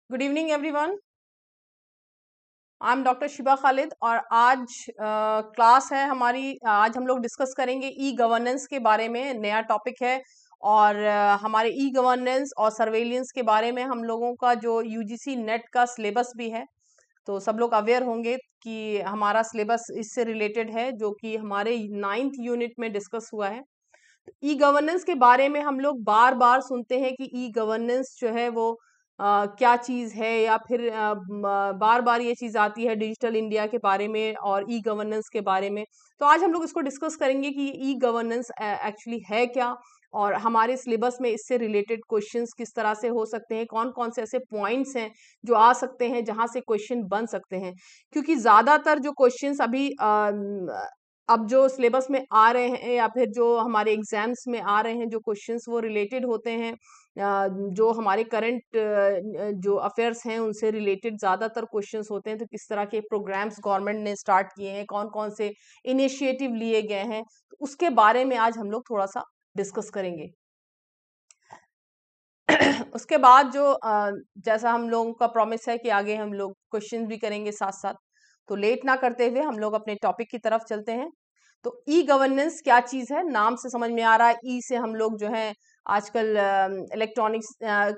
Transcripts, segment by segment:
Good evening everyone. I am doctor Shiba Khalid और आज class है हमारी। आज हम लोग डिस्कस करेंगे ई गवर्नेंस के बारे में। नया टॉपिक है और हमारे ई गवर्नेंस और सर्वेलियंस के बारे में हम लोगों का जो यूजीसी नेट का सिलेबस भी है, तो सब लोग अवेयर होंगे कि हमारा सिलेबस इससे रिलेटेड है, जो कि हमारे 9th यूनिट में डिस्कस हुआ है। ई गवर्नेंस के बारे में हम लोग बार बार सुनते हैं कि ई गवर्नेंस जो है वो क्या चीज है, या फिर बार बार ये चीज आती है डिजिटल इंडिया के बारे में और ई गवर्नेंस के बारे में। तो आज हम लोग इसको डिस्कस करेंगे कि ई गवर्नेंस एक्चुअली है क्या, और हमारे सिलेबस में इससे रिलेटेड क्वेश्चंस किस तरह से हो सकते हैं, कौन कौन से ऐसे पॉइंट्स हैं जो आ सकते हैं जहां से क्वेश्चन बन सकते हैं। क्योंकि ज्यादातर जो क्वेश्चंस अभी अब जो सिलेबस में आ रहे हैं या फिर जो हमारे एग्जाम्स में आ रहे हैं, जो क्वेश्चंस वो रिलेटेड होते हैं जो हमारे करंट जो अफेयर्स हैं उनसे रिलेटेड ज्यादातर क्वेश्चंस होते हैं। तो किस तरह के प्रोग्राम्स गवर्नमेंट ने स्टार्ट किए हैं, कौन कौन से इनिशिएटिव लिए गए हैं, तो उसके बारे में आज हम लोग थोड़ा सा डिस्कस करेंगे। उसके बाद जो जैसा हम लोगों का प्रॉमिस है कि आगे हम लोग क्वेश्चन भी करेंगे साथ साथ, तो लेट ना करते हुए हम लोग अपने टॉपिक की तरफ चलते हैं। तो ई गवर्नेंस क्या चीज है, नाम से समझ में आ रहा है। ई से हम लोग जो है आजकल इलेक्ट्रॉनिक्स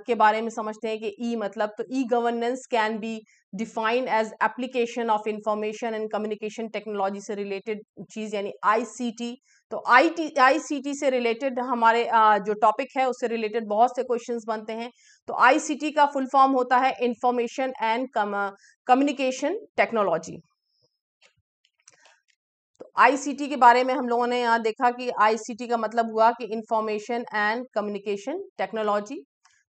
के बारे में समझते हैं कि ई मतलब, तो e governance can be defined as application of information and communication technology से रिलेटेड चीज, यानी आईसीटी। तो आईसीटी से रिलेटेड हमारे जो टॉपिक है उससे रिलेटेड बहुत से क्वेश्चंस बनते हैं। तो आईसीटी का फुल फॉर्म होता है इंफॉर्मेशन एंड कम्युनिकेशन टेक्नोलॉजी। तो आईसीटी के बारे में हम लोगों ने यहाँ देखा कि आईसीटी का मतलब हुआ कि इंफॉर्मेशन एंड कम्युनिकेशन टेक्नोलॉजी।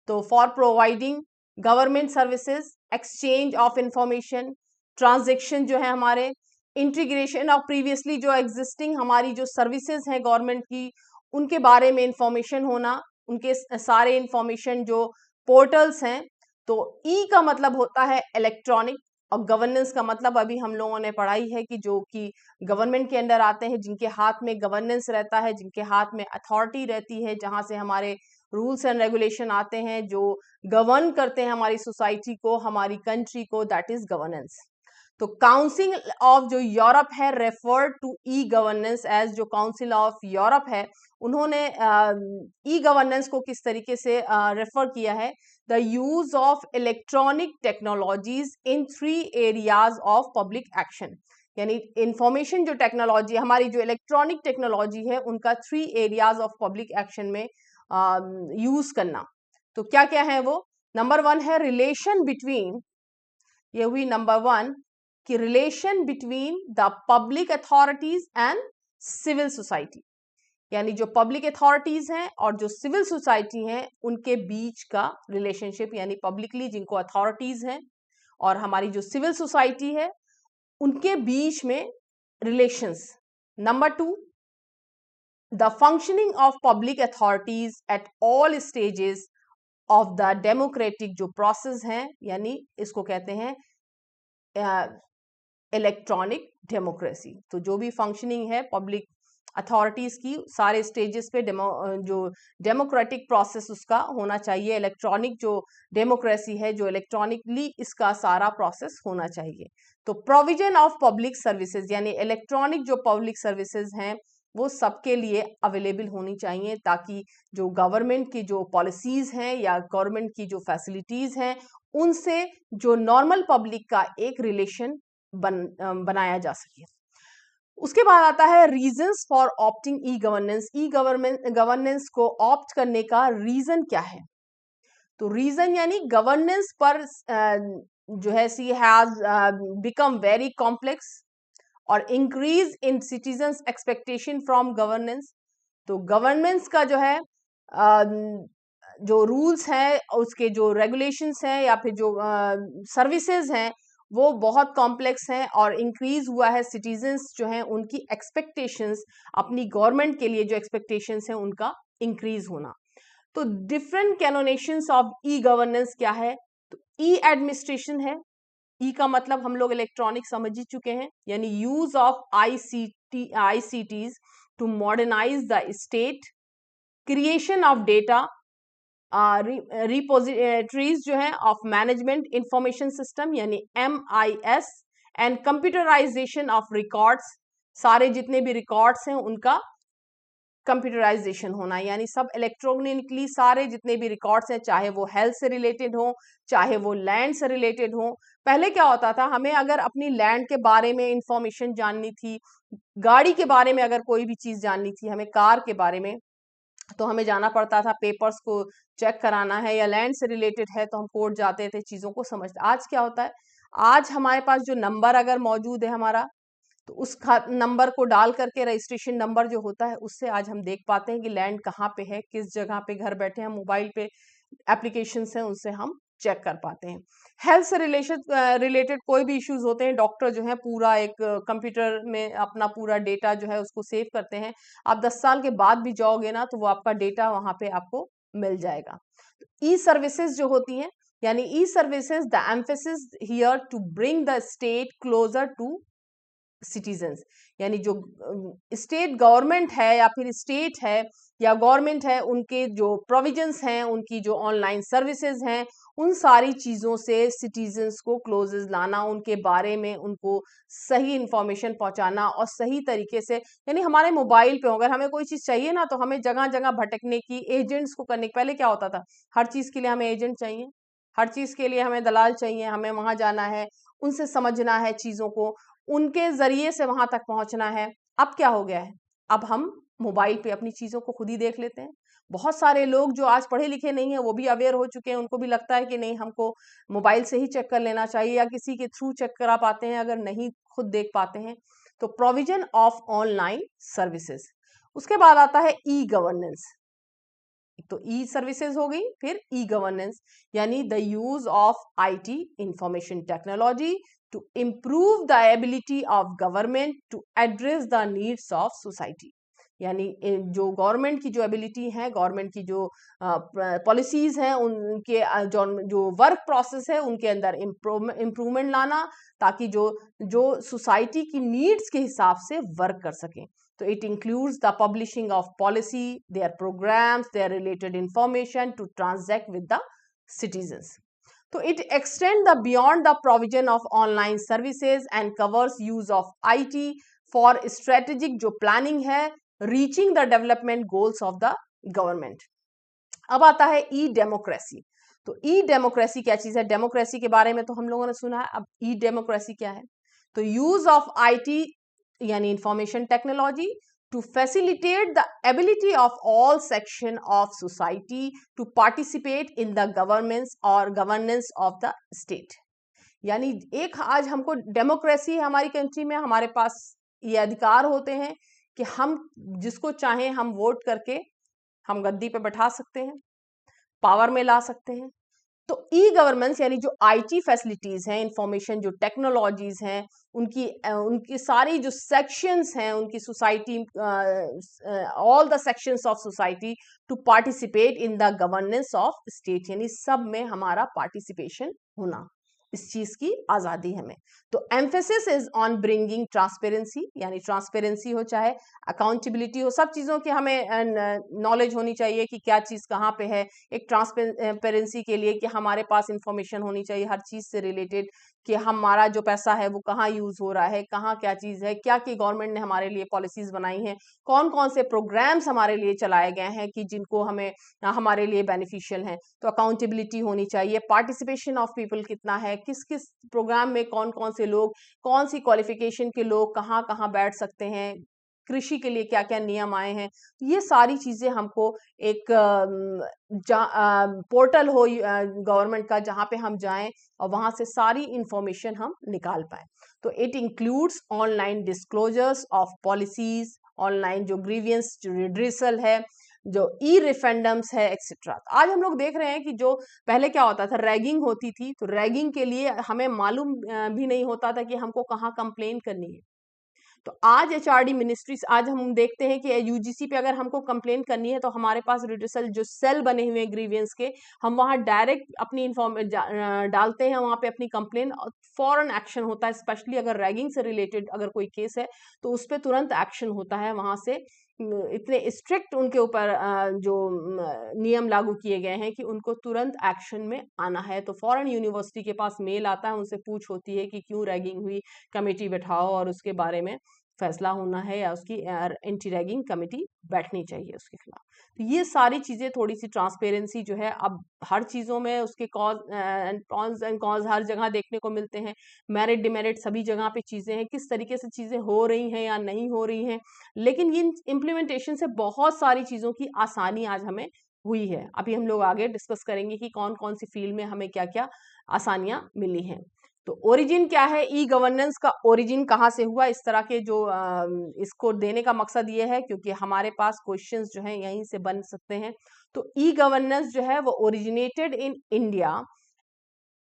तो for providing government services, exchange of information, transaction जो है हमारे, इंटीग्रेशन ऑफ प्रीवियसली जो एग्जिस्टिंग हमारी जो सर्विसेज हैं गवर्नमेंट की, उनके बारे में इंफॉर्मेशन होना, उनके सारे इंफॉर्मेशन जो पोर्टल्स हैं। तो ई का मतलब होता है इलेक्ट्रॉनिक, और गवर्नेंस का मतलब अभी हम लोगों ने पढ़ाई है कि जो कि गवर्नमेंट के अंडर आते हैं, जिनके हाथ में गवर्नेंस रहता है, जिनके हाथ में अथॉरिटी रहती है, जहां से हमारे रूल्स एंड रेगुलेशन आते हैं, जो गवर्न करते हैं हमारी सोसाइटी को, हमारी कंट्री को, दैट इज गवर्नेंस। तो काउंसिल ऑफ जो यूरोप है refer to e governance as, जो काउंसिल ऑफ यूरोप है उन्होंने ई गवर्नेंस को किस तरीके से रेफर किया है, the use of electronic technologies in 3 areas of public action. यानी इंफॉर्मेशन जो टेक्नोलॉजी, हमारी जो इलेक्ट्रॉनिक टेक्नोलॉजी है, उनका 3 एरियाज ऑफ पब्लिक एक्शन में यूज करना। तो क्या क्या है वो? नंबर 1 है रिलेशन बिटवीन, ये हुई नंबर 1 कि relation between the public authorities and civil society. यानी जो पब्लिक अथॉरिटीज हैं और जो सिविल सोसाइटी हैं उनके बीच का रिलेशनशिप, यानी पब्लिकली जिनको अथॉरिटीज हैं और हमारी जो सिविल सोसाइटी है उनके बीच में relations. Number 2, the functioning of public authorities at all stages of the democratic जो प्रोसेस है, यानी इसको कहते हैं इलेक्ट्रॉनिक डेमोक्रेसी। तो जो भी फंक्शनिंग है पब्लिक अथॉरिटीज की सारे स्टेजेस पे जो डेमोक्रेटिक प्रोसेस उसका होना चाहिए, इलेक्ट्रॉनिक जो डेमोक्रेसी है, जो इलेक्ट्रॉनिकली इसका सारा प्रोसेस होना चाहिए। तो प्रोविजन ऑफ पब्लिक सर्विसेज, यानी इलेक्ट्रॉनिक जो पब्लिक सर्विसेज हैं वो सबके लिए अवेलेबल होनी चाहिए, ताकि जो गवर्नमेंट की जो पॉलिसीज हैं या गवर्नमेंट की जो फैसिलिटीज हैं उनसे जो नॉर्मल पब्लिक का एक रिलेशन बनाया जा सके। उसके बाद आता है reasons for opting e governance. E governance को ऑप्ट करने का रीजन क्या है? तो रीजन यानी गवर्नेंस पर जो है सी हैज बिकम वेरी कॉम्प्लेक्स और increase in citizens expectation from governance. तो गवर्नेंस का जो है जो रूल्स हैं, उसके जो रेगुलेशंस हैं या फिर जो सर्विसेज हैं वो बहुत कॉम्प्लेक्स हैं, और इंक्रीज हुआ है सिटीजन्स जो हैं उनकी एक्सपेक्टेशंस, अपनी गवर्नमेंट के लिए जो एक्सपेक्टेशंस हैं उनका इंक्रीज होना। तो डिफरेंट कैनोनेशंस ऑफ ई गवर्नेंस क्या है? तो ई एडमिनिस्ट्रेशन है। ई का मतलब हम लोग इलेक्ट्रॉनिक समझ ही चुके हैं, यानी use of ICTs to modernise the state, creation of data, repositories जो है ऑफ मैनेजमेंट इंफॉर्मेशन सिस्टम यानी MIS, and computerisation of records, सारे जितने भी रिकॉर्ड्स हैं उनका कंप्यूटराइजेशन होना, यानी सब इलेक्ट्रॉनिकली सारे जितने भी रिकॉर्ड्स हैं, चाहे वो हेल्थ से रिलेटेड हो, चाहे वो लैंड से रिलेटेड हो। पहले क्या होता था, हमें अगर अपनी लैंड के बारे में इंफॉर्मेशन जाननी थी, गाड़ी के बारे में अगर कोई भी चीज जाननी थी, हमें कार के बारे में, तो हमें जाना पड़ता था, पेपर्स को चेक कराना है, या लैंड से रिलेटेड है तो हम कोर्ट जाते थे, चीजों को समझते। आज क्या होता है, आज हमारे पास जो नंबर अगर मौजूद है हमारा, तो उस नंबर को डाल करके, रजिस्ट्रेशन नंबर जो होता है उससे आज हम देख पाते हैं कि लैंड कहाँ पे है, किस जगह पे, घर बैठे हम मोबाइल पे एप्लीकेशन है उनसे हम चेक कर पाते हैं। हेल्थ से रिलेटेड कोई भी इश्यूज होते हैं, डॉक्टर जो है पूरा एक कंप्यूटर में अपना पूरा डेटा जो है उसको सेव करते हैं। आप 10 साल के बाद भी जाओगे ना तो वो आपका डेटा वहां पे आपको मिल जाएगा। ई सर्विसेज जो होती हैं, यानी e services, the emphasis here to bring the state closer to citizens, यानी जो स्टेट गवर्नमेंट है या फिर स्टेट है या गवर्नमेंट है, उनके जो प्रोविजंस हैं, उनकी जो ऑनलाइन सर्विसेज हैं, उन सारी चीज़ों से सिटीजन्स को क्लोजेस लाना, उनके बारे में उनको सही इंफॉर्मेशन पहुंचाना और सही तरीके से, यानी हमारे मोबाइल पे अगर हमें कोई चीज़ चाहिए ना, तो हमें जगह जगह भटकने की, एजेंट्स को करने, पहले क्या होता था, हर चीज़ के लिए हमें एजेंट चाहिए, हर चीज़ के लिए हमें दलाल चाहिए, हमें वहां जाना है, उनसे समझना है चीज़ों को, उनके जरिए से वहां तक पहुंचना है। अब क्या हो गया है, अब हम मोबाइल पे अपनी चीजों को खुद ही देख लेते हैं। बहुत सारे लोग जो आज पढ़े लिखे नहीं है वो भी अवेयर हो चुके हैं, उनको भी लगता है कि नहीं, हमको मोबाइल से ही चेक कर लेना चाहिए, या किसी के थ्रू चेक करा पाते हैं अगर नहीं खुद देख पाते हैं। तो प्रोविजन ऑफ ऑनलाइन सर्विसेज। उसके बाद आता है ई गवर्नेंस। तो ई सर्विसेज हो गई, फिर ई गवर्नेंस यानी the use of IT, information technology, to improve the ability of government to address the needs of society. यानी जो गवर्नमेंट की जो एबिलिटी है, गवर्नमेंट की जो पॉलिसीज हैं, उनके जो वर्क प्रोसेस है उनके अंदर इम्प्रूवमेंट लाना, ताकि जो सोसाइटी की नीड्स के हिसाब से वर्क कर सकें। So it includes the publishing of policy, their programs, their related information to transact with the citizens. So it extends the beyond the provision of online services and covers use of IT for strategic जो planning है, reaching the development goals of the government. अब आता है ई democracy. तो ई democracy क्या चीज है, democracy के बारे में तो हम लोगों ने सुना है, अब ई डेमोक्रेसी क्या है। तो यूज ऑफ IT यानी information technology to facilitate the ability of all section of society to participate in the governance और गवर्नेंस ऑफ द स्टेट। यानी एक आज हमको डेमोक्रेसी है हमारी कंट्री में, हमारे पास ये अधिकार होते हैं कि हम जिसको चाहें हम वोट करके हम गद्दी पे बैठा सकते हैं, पावर में ला सकते हैं। तो ई गवर्नेंस यानी जो IT फैसिलिटीज हैं, इंफॉर्मेशन जो टेक्नोलॉजीज हैं, उनकी सारी जो सेक्शंस हैं, उनकी society, all the sections of society to participate in the governance of state, यानी सब में हमारा पार्टिसिपेशन होना, इस चीज की आजादी हमें। तो emphasis is on bringing transparency, यानी ट्रांसपेरेंसी हो चाहे अकाउंटेबिलिटी हो, सब चीजों की हमें नॉलेज होनी चाहिए कि क्या चीज कहाँ पे है। एक ट्रांसपेरेंसी के लिए कि हमारे पास इंफॉर्मेशन होनी चाहिए हर चीज से रिलेटेड, कि हमारा जो पैसा है वो कहाँ यूज हो रहा है, कहाँ क्या चीज है, क्या की गवर्नमेंट ने हमारे लिए पॉलिसीज बनाई हैं, कौन कौन से प्रोग्राम्स हमारे लिए चलाए गए हैं कि जिनको हमें हमारे लिए बेनिफिशियल हैं। तो अकाउंटेबिलिटी होनी चाहिए, पार्टिसिपेशन ऑफ पीपल कितना है, किस किस प्रोग्राम में कौन कौन से लोग, कौन सी क्वालिफिकेशन के लोग कहाँ कहाँ बैठ सकते हैं, कृषि के लिए क्या क्या नियम आए हैं। ये सारी चीजें हमको एक पोर्टल हो गवर्नमेंट का, जहाँ पे हम जाएं और वहां से सारी इंफॉर्मेशन हम निकाल पाए। तो it includes online disclosures of policies, online जो ग्रीवियंस जो रिड्रेसल है, जो ई रेफरेंडम्स है, एक्सेट्रा। आज हम लोग देख रहे हैं कि जो पहले क्या होता था, रैगिंग होती थी, तो रैगिंग के लिए हमें मालूम भी नहीं होता था कि हमको कहाँ कंप्लेन करनी है। तो आज HRD मिनिस्ट्रीज, आज हम देखते हैं कि UGC पे अगर हमको कंप्लेन करनी है तो हमारे पास रिड्रेसल जो सेल बने हुए हैं ग्रीवियंस के, हम वहां डायरेक्ट अपनी डालते हैं वहां पे अपनी कंप्लेन, फॉरन एक्शन होता है। स्पेशली अगर रैगिंग से रिलेटेड अगर कोई केस है तो उस पर तुरंत एक्शन होता है वहां से इतने स्ट्रिक्ट उनके ऊपर जो नियम लागू किए गए हैं कि उनको तुरंत एक्शन में आना है। तो फॉरेन यूनिवर्सिटी के पास मेल आता है, उनसे पूछ होती है कि क्यों रैगिंग हुई, कमेटी बैठाओ और उसके बारे में फैसला होना है, या उसकी एंटी रैगिंग कमेटी बैठनी चाहिए उसके खिलाफ। तो ये सारी चीज़ें, थोड़ी सी ट्रांसपेरेंसी जो है, अब हर चीज़ों में उसके कॉन्स एंड कॉन्स हर जगह देखने को मिलते हैं, मेरिट डिमेरिट सभी जगह पे चीज़ें हैं, किस तरीके से चीज़ें हो रही हैं या नहीं हो रही हैं। लेकिन इन इम्प्लीमेंटेशन से बहुत सारी चीज़ों की आसानी आज हमें हुई है। अभी हम लोग आगे डिस्कस करेंगे कि कौन कौन सी फील्ड में हमें क्या क्या आसानियां मिली हैं। तो ओरिजिन क्या है, ई गवर्नेंस का ओरिजिन कहाँ से हुआ, इस तरह के जो इसको देने का मकसद ये है क्योंकि हमारे पास क्वेश्चंस जो हैं यहीं से बन सकते हैं। तो ई गवर्नेंस जो है वो originated in India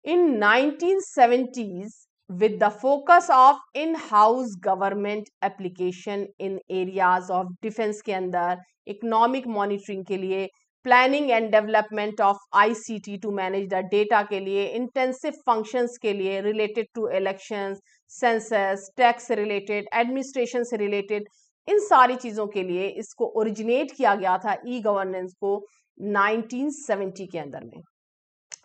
in 1970s with the focus of in-house government application in areas of defense के अंदर, economic monitoring के लिए, planning and development of ICT to manage the data के लिए, intensive functions के लिए related to elections, census, tax related, administration से related, इन सारी चीज़ों के लिए इसको originate किया गया था ई गवर्नेंस को 1970 के अंदर में।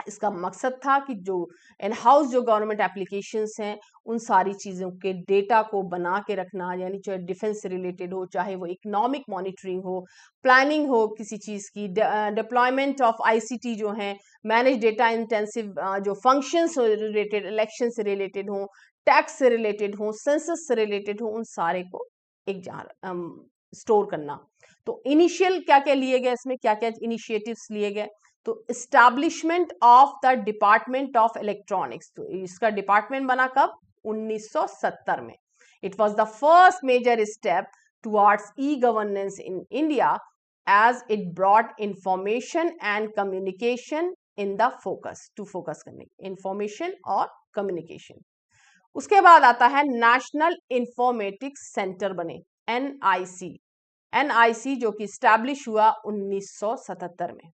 इसका मकसद था कि जो इन हाउस जो गवर्नमेंट एप्लीकेशंस हैं उन सारी चीज़ों के डेटा को बना के रखना, यानी चाहे डिफेंस से रिलेटेड हो, चाहे वो इकोनॉमिक मॉनिटरिंग हो, प्लानिंग हो किसी चीज़ की, डिप्लॉयमेंट ऑफ आईसीटी जो है, मैनेज डेटा इंटेंसिव जो फंक्शंस रिलेटेड, इलेक्शन से रिलेटेड हो, टैक्स से रिलेटेड हो, सेंसस से रिलेटेड हो, उन सारे को एक जगह स्टोर करना। तो इनिशियल क्या क्या लिए गए, इसमें क्या क्या इनिशिएटिव्स लिए गए। तो establishment of the department of electronics, तो इसका डिपार्टमेंट बना कब, 1970 में। It was the first major step towards e governance in India as it brought information and communication in the focus, to focus करने, इंफॉर्मेशन और कम्युनिकेशन। उसके बाद आता है नेशनल इंफॉर्मेटिक्स सेंटर बने, एनआईसी, एनआईसी जो कि स्टैब्लिश हुआ 1977 में।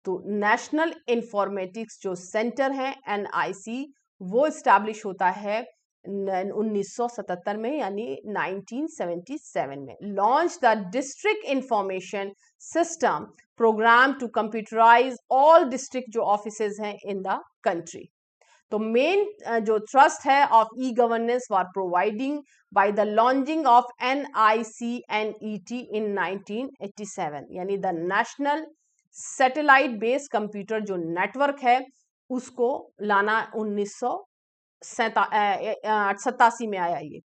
तो नेशनल इंफॉर्मेटिक्स जो सेंटर है एनआईसी, वो स्टैब्लिश होता है 1977 में, यानी 1977 में। Launch the district information system programme to computerise all district जो ऑफिसेज हैं इन द कंट्री। तो मेन जो ट्रस्ट है of e governance was providing by the launching of NICNET in 1987, यानी the national satellite based computer जो network है उसको लाना 1987 में आया ये।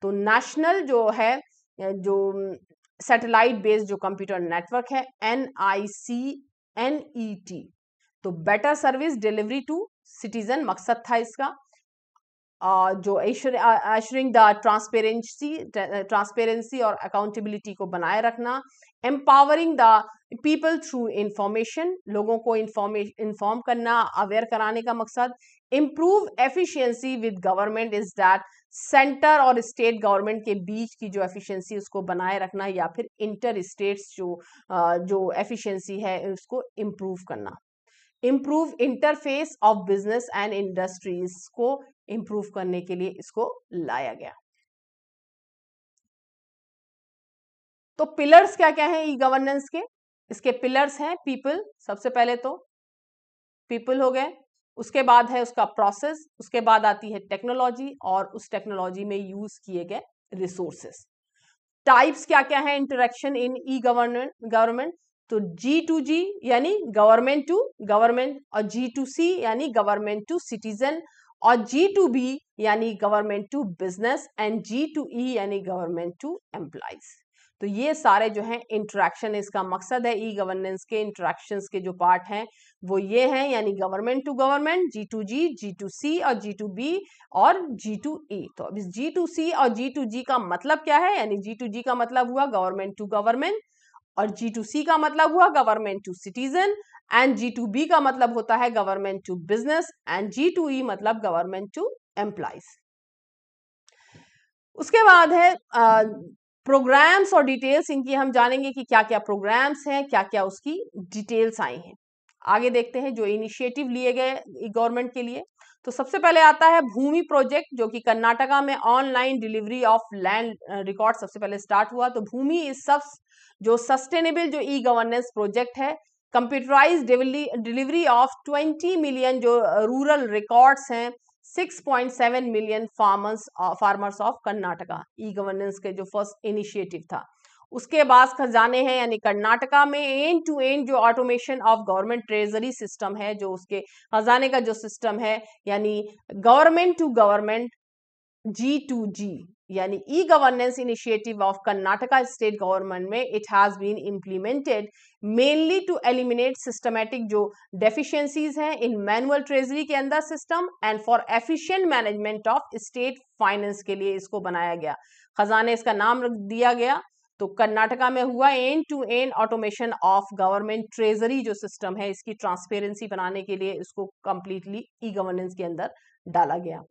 तो नेशनल जो है जो सैटेलाइट बेस्ड जो कंप्यूटर नेटवर्क है NICNET, तो better service delivery to citizen मकसद था इसका, जो एश्योरिंग द ट्रांसपेरेंसी और अकाउंटेबिलिटी को बनाए रखना, empowering the people through information, लोगों को इन्फॉर्म करना, अवेयर कराने का मकसद, improve efficiency with government is that centre और स्टेट गवर्नमेंट के बीच की जो एफिशिएंसी उसको बनाए रखना, या फिर इंटर स्टेट्स जो एफिशिएंसी है उसको इम्प्रूव करना। Improve interface of business and industries को इम्प्रूव करने के लिए इसको लाया गया। तो पिलर्स क्या क्या हैं ई गवर्नेंस के, इसके पिलर्स हैं पीपल, सबसे पहले तो पीपल हो गए, उसके बाद है उसका प्रोसेस, उसके बाद आती है टेक्नोलॉजी और उस टेक्नोलॉजी में यूज किए गए रिसोर्सेस। टाइप्स क्या क्या है इंटरेक्शन इन ई गवर्नमेंट, तो G2G यानी गवर्नमेंट टू गवर्नमेंट, और G2C यानी गवर्नमेंट टू सिटीजन, और G2B यानी government to business, and G2E यानी गवर्नमेंट टू एम्प्लॉइज। तो ये सारे जो हैं इंटरेक्शन, इसका मकसद है ई गवर्नेंस के इंटरेक्शंस के जो पार्ट हैं वो ये हैं, यानी government to government, G2G, G2C और G2B और G2E। तो अब इस G2C और G2G का मतलब क्या है, यानी G2G का मतलब हुआ गवर्नमेंट टू गवर्नमेंट, और G2C का मतलब हुआ government to citizen, and G2B का मतलब होता है government to business, and G2E मतलब गवर्नमेंट टू एम्प्लॉइज। उसके बाद है प्रोग्राम्स और डिटेल्स, इनकी हम जानेंगे कि क्या क्या प्रोग्राम्स हैं, क्या क्या उसकी डिटेल्स आई हैं। आगे देखते हैं जो इनिशिएटिव लिए गए गवर्नमेंट के लिए। तो सबसे पहले आता है भूमि प्रोजेक्ट, जो कि कर्नाटका में online delivery of land record सबसे पहले स्टार्ट हुआ। तो भूमि इस सब जो सस्टेनेबल जो ई गवर्नेंस प्रोजेक्ट है, कंप्यूटराइज डिलीवरी ऑफ 20 मिलियन जो रूरल रिकॉर्ड्स हैं 6.7 million farmers of Karnataka, e governance के जो फर्स्ट इनिशिएटिव था। उसके बाद खजाने हैं, यानी कर्नाटका में एंड टू एंड जो automation of government treasury system है, जो उसके खजाने का जो सिस्टम है, यानी गवर्नमेंट टू गवर्नमेंट G2G, यानी e governance initiative of Karnataka state government में it has been implemented mainly to eliminate systematic जो डेफिशिएंसीज हैं इन मैनुअल ट्रेजरी के अंदर system and for efficient management of state finance के लिए इसको बनाया गया, खजाने इसका नाम रख दिया गया। तो कर्नाटका में हुआ end to end automation of government treasury जो सिस्टम है, इसकी ट्रांसपेरेंसी बनाने के लिए इसको कंप्लीटली ई गवर्नेंस के अंदर डाला गया।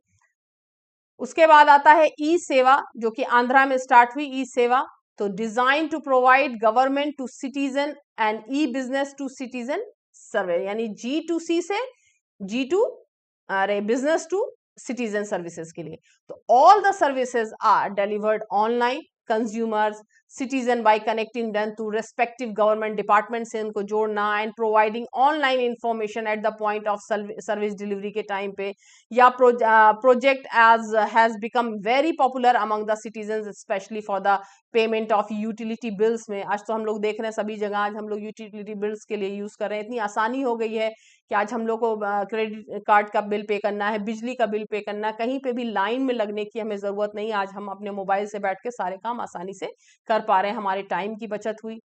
उसके बाद आता है ई सेवा, जो कि आंध्रा में स्टार्ट हुई ई सेवा। तो design to provide government to citizen and e business to citizen survey, यानी G2C से बिजनेस टू सिटीजन सर्विसेज के लिए। तो all the services are delivered online, consumers citizen by connecting them to respective government department से उनको जोड़ना and providing online information at the point of service delivery के time पे। या project as has become very popular among the citizen specially for the payment of utility bills में। आज तो हम लोग देख रहे हैं सभी जगह, आज हम लोग यूटिलिटी बिल्स के लिए यूज कर रहे हैं। इतनी आसानी हो गई है कि आज हम लोग को क्रेडिट कार्ड का बिल पे करना है, बिजली का बिल पे करना है, कहीं पे भी लाइन में लगने की हमें जरूरत नहीं। आज हम अपने मोबाइल से बैठ के सारे काम आसानी से कर पा रहे हैं, हमारे टाइम की बचत हुई,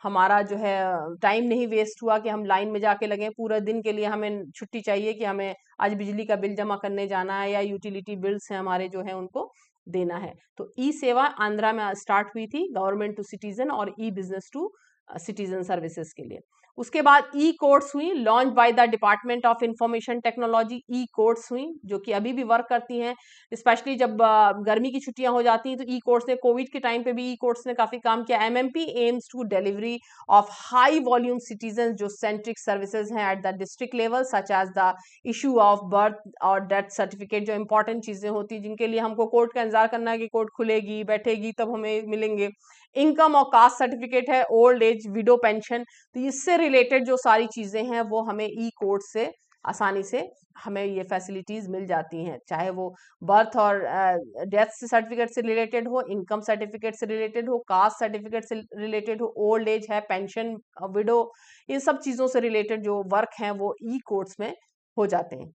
हमारा जो है टाइम नहीं वेस्ट हुआ कि हम लाइन में जाके लगे। पूरे दिन के लिए हमें छुट्टी चाहिए कि हमें आज बिजली का बिल जमा करने जाना है या यूटिलिटी बिल्स हैं हमारे जो है उनको देना है। तो ई सेवा आंध्रा में स्टार्ट हुई थी गवर्नमेंट टू सिटीजन और ई बिजनेस टू सिटीजन सर्विसेज के लिए। उसके बाद ई कोर्ट्स हुई launch by the department of information technology. E courts हुई जो कि अभी भी वर्क करती हैं, स्पेशली जब गर्मी की छुट्टियां हो जाती हैं। तो ई कोर्ट्स ने कोविड के टाइम पे भी ई कोर्ट्स ने काफी काम किया। MMP aims to delivery of high volume citizen जो सेंट्रिक सर्विसेज हैं at the district level, such as the issue of birth और डेथ सर्टिफिकेट, जो इंपॉर्टेंट चीजें होती हैं जिनके लिए हमको कोर्ट का इंतजार करना है कि कोर्ट खुलेगी बैठेगी तब हमें मिलेंगे। इनकम और कास्ट सर्टिफिकेट है, ओल्ड एज विडो पेंशन, तो इससे रिलेटेड जो सारी चीजें हैं वो हमें ई कोर्ट से आसानी से हमें ये फैसिलिटीज मिल जाती हैं, चाहे वो बर्थ और डेथ सर्टिफिकेट से रिलेटेड हो, इनकम सर्टिफिकेट से रिलेटेड हो, कास्ट सर्टिफिकेट से रिलेटेड हो, ओल्ड एज है, पेंशन, विडो, इन सब चीजों से रिलेटेड जो वर्क हैं वो ई कोर्ट्स में हो जाते हैं।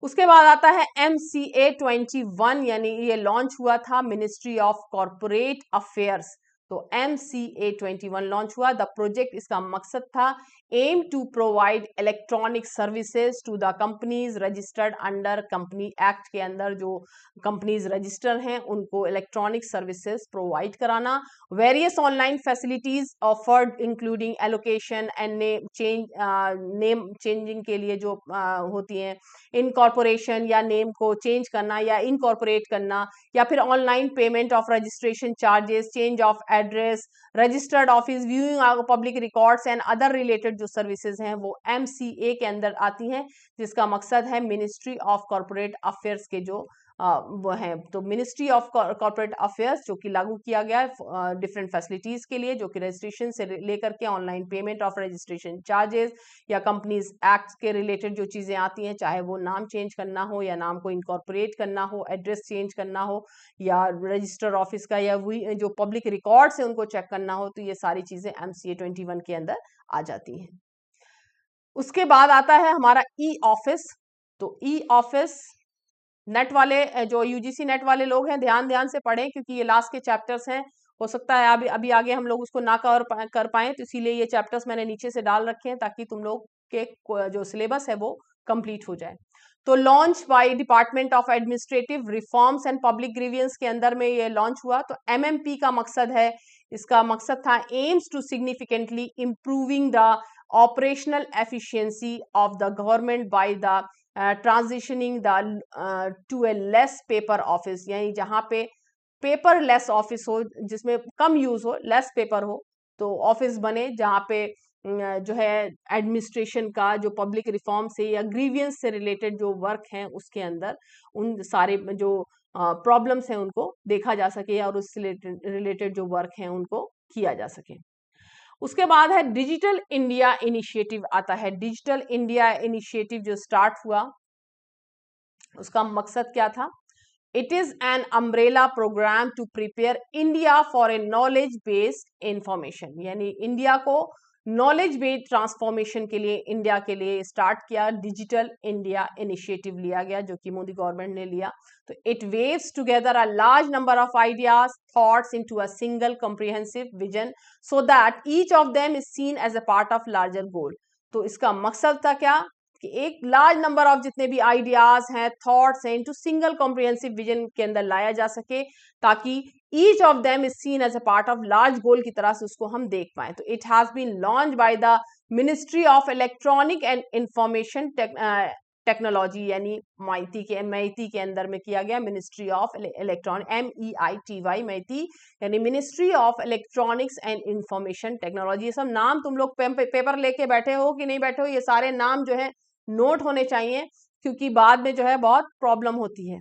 उसके बाद आता है MCA 21, यानी ये लॉन्च हुआ था मिनिस्ट्री ऑफ कॉर्पोरेट अफेयर्स। तो MCA 21 लॉन्च हुआ। द प्रोजेक्ट, इसका मकसद था aim to provide electronic services to the companies registered under company act के अंदर जो कंपनीज रजिस्टर हैं उनको इलेक्ट्रॉनिक सर्विसेज प्रोवाइड कराना। Various online facilities offered including allocation and name changing के लिए जो होती हैं, इनकॉर्पोरेशन या नेम को चेंज करना या इनकॉर्पोरेट करना, या फिर online payment of registration charges, change of address, registered office, viewing public records and other related जो सर्विसेज हैं वो MCA के अंदर आती हैं, जिसका मकसद है मिनिस्ट्री ऑफ कॉर्पोरेट अफेयर्स के जो वो हैं। तो मिनिस्ट्री ऑफ कॉर्पोरेट अफेयर्स जो कि लागू किया गया है डिफरेंट फैसिलिटीज के लिए, जो कि रजिस्ट्रेशन से लेकर के online payment of registration charges या कंपनीज एक्ट के रिलेटेड जो चीजें आती हैं, चाहे वो नाम चेंज करना हो या नाम को इनकॉर्पोरेट करना हो, एड्रेस चेंज करना हो या रजिस्टर ऑफिस का या वही जो पब्लिक रिकॉर्ड्स है उनको चेक करना हो, तो ये सारी चीजें MCA 21 के अंदर आ जाती हैं। उसके बाद आता है हमारा ई ऑफिस। तो ई ऑफिस नेट वाले जो UGC नेट वाले लोग हैं ध्यान से पढ़ें, क्योंकि ये लास्ट के चैप्टर्स हैं। हो सकता है अभी आगे हम लोग उसको ना कर पाए, तो इसीलिए ये चैप्टर्स मैंने नीचे से डाल रखे हैं ताकि तुम लोग के जो सिलेबस है वो कंप्लीट हो जाए। तो launch by department of administrative reforms and public grievance के अंदर में ये लॉन्च हुआ। तो MMP का मकसद है, इसका मकसद था aims to significantly improving the operational efficiency of the government by the transitioning the to a less paper office, यानी जहां पे पेपर लेस ऑफिस हो, जिसमें कम यूज हो, लेस पेपर हो, तो ऑफिस बने जहां पे जो है एडमिनिस्ट्रेशन का, जो पब्लिक रिफॉर्म से या ग्रीवियंस से रिलेटेड जो वर्क हैं उसके अंदर उन सारे जो प्रॉब्लम्स हैं उनको देखा जा सके और उससे रिलेटेड जो वर्क हैं उनको किया जा सके। उसके बाद है डिजिटल इंडिया इनिशिएटिव आता है। डिजिटल इंडिया इनिशिएटिव जो स्टार्ट हुआ उसका मकसद क्या था? It is an umbrella program to prepare India for a knowledge based information, यानी इंडिया को नॉलेज बेस्ड ट्रांसफॉर्मेशन के लिए इंडिया के लिए स्टार्ट किया। डिजिटल इंडिया इनिशिएटिव लिया गया जो कि मोदी गवर्नमेंट ने लिया। तो it weaves together a large number of ideas thoughts into a single comprehensive vision so that each of them is seen as a part of larger goal. तो इसका मकसद था क्या कि एक लार्ज नंबर ऑफ जितने भी आइडियाज हैं, थॉट्स हैं, इनटू सिंगल कॉम्प्रिहेंसिव विजन के अंदर लाया जा सके ताकि each of them is seen as a part of large goal की तरह से उसको हम देख पाए। तो it has been launch by the ministry of electronic and information technology, यानी मैती के अंदर में किया गया। Ministry of electronic, MEITY, MeitY यानी ministry of electronics and information technology. ये सब नाम तुम लोग पेपर लेके बैठे हो कि नहीं बैठे हो, ये सारे नाम जो है नोट होने चाहिए क्योंकि बाद में जो है बहुत प्रॉब्लम होती है।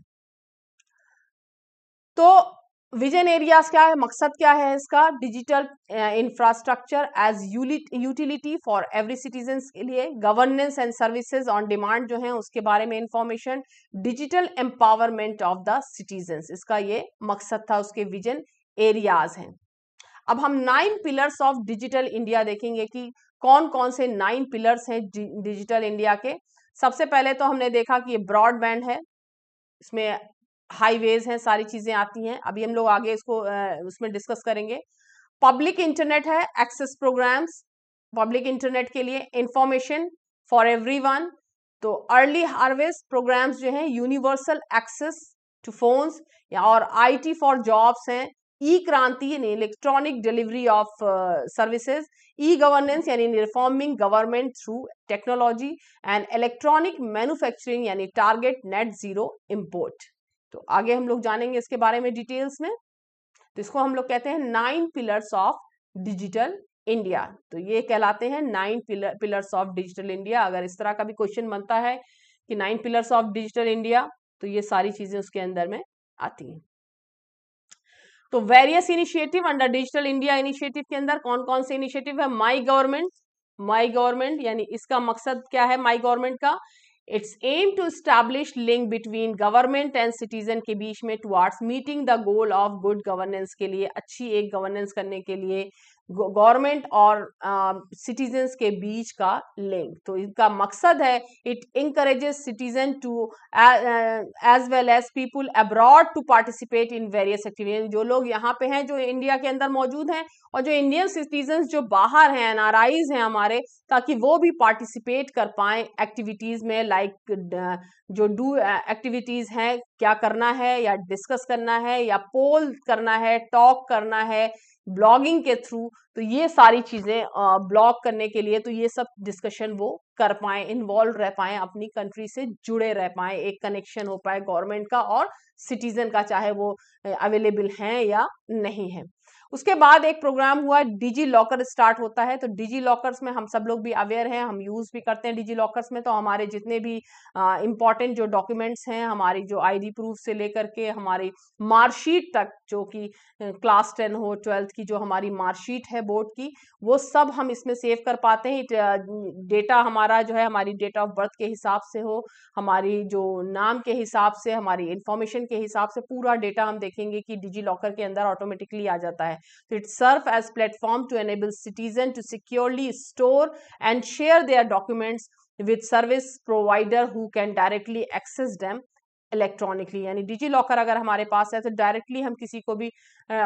तो विजन एरियाज क्या है, मकसद क्या है इसका? Digital infrastructure as utility for every citizen के लिए, governance and services on demand जो है उसके बारे में information, digital empowerment of the citizens, इसका ये मकसद था, उसके विजन एरियाज हैं। अब हम 9 पिलर्स ऑफ डिजिटल इंडिया देखेंगे कि कौन कौन से 9 पिलर्स हैं डिजिटल इंडिया के। सबसे पहले तो हमने देखा कि ये ब्रॉडबैंड है, इसमें हाईवेज हैं, सारी चीजें आती हैं। अभी हम लोग आगे इसको उसमें डिस्कस करेंगे। पब्लिक इंटरनेट है, एक्सेस प्रोग्राम्स पब्लिक इंटरनेट के लिए, इंफॉर्मेशन फॉर एवरीवन, तो अर्ली हार्वेस्ट प्रोग्राम्स जो हैं, यूनिवर्सल एक्सेस टू फोन्स और IT फॉर जॉब्स हैं, ई क्रांति यानी electronic delivery of services, e governance यानी reforming government through technology and electronic manufacturing यानी टारगेट नेट जीरो इम्पोर्ट। तो आगे हम लोग जानेंगे इसके बारे में डिटेल्स में। तो इसको हम लोग कहते हैं 9 पिलर्स ऑफ डिजिटल इंडिया। तो ये कहलाते हैं 9 पिलर्स ऑफ डिजिटल इंडिया। अगर इस तरह का भी क्वेश्चन बनता है कि 9 पिलर्स ऑफ डिजिटल इंडिया, तो ये सारी चीजें उसके अंदर में आती हैं। तो various initiative under digital India initiative के अंदर कौन कौन से इनिशिएटिव है? माई गवर्नमेंट यानी इसका मकसद क्या है माई गवर्नमेंट का? It's aim to establish link between government and citizen के बीच में towards meeting the goal of good governance के लिए, अच्छी एक गवर्नेंस करने के लिए गवर्नमेंट और सिटीजन्स के बीच का लिंक। तो इनका मकसद है it encourages citizen to as well as people abroad to participate in various activities. जो लोग यहाँ पे हैं, जो इंडिया के अंदर मौजूद हैं, और जो इंडियन सिटीजन्स जो बाहर हैं, NRIs हैं हमारे, ताकि वो भी पार्टिसिपेट कर पाएं एक्टिविटीज में, लाइक जो डू एक्टिविटीज हैं, क्या करना है या डिस्कस करना है या पोल करना है, टॉक करना है ब्लॉगिंग के थ्रू। तो ये सारी चीजें ब्लॉग करने के लिए, तो ये सब डिस्कशन वो कर पाए, इन्वॉल्व रह पाए, अपनी कंट्री से जुड़े रह पाए, एक कनेक्शन हो पाए गवर्नमेंट का और सिटीजन का, चाहे वो अवेलेबल हैं या नहीं है। उसके बाद एक प्रोग्राम हुआ डिजी लॉकर स्टार्ट होता है। तो डिजी लॉकर्स में हम सब लोग भी अवेयर हैं, हम यूज भी करते हैं डिजी लॉकर्स में। तो हमारे जितने भी इंपॉर्टेंट जो डॉक्यूमेंट्स हैं, हमारी जो ID प्रूफ से लेकर के हमारी मार्कशीट तक, जो कि क्लास 10 हो 12th की जो हमारी मार्कशीट है बोर्ड की, वो सब हम इसमें सेव कर पाते हैं। डेटा हमारा जो है हमारी डेट ऑफ बर्थ के हिसाब से हो, हमारी जो नाम के हिसाब से, हमारी इंफॉर्मेशन के हिसाब से पूरा डेटा हम देखेंगे कि डिजी लॉकर के अंदर ऑटोमेटिकली आ जाता है। तो it serve as platform to enable citizen to securely store and share their documents with service provider who can directly access them electronically. यानी डिजी लॉकर अगर हमारे पास है तो डायरेक्टली हम किसी को भी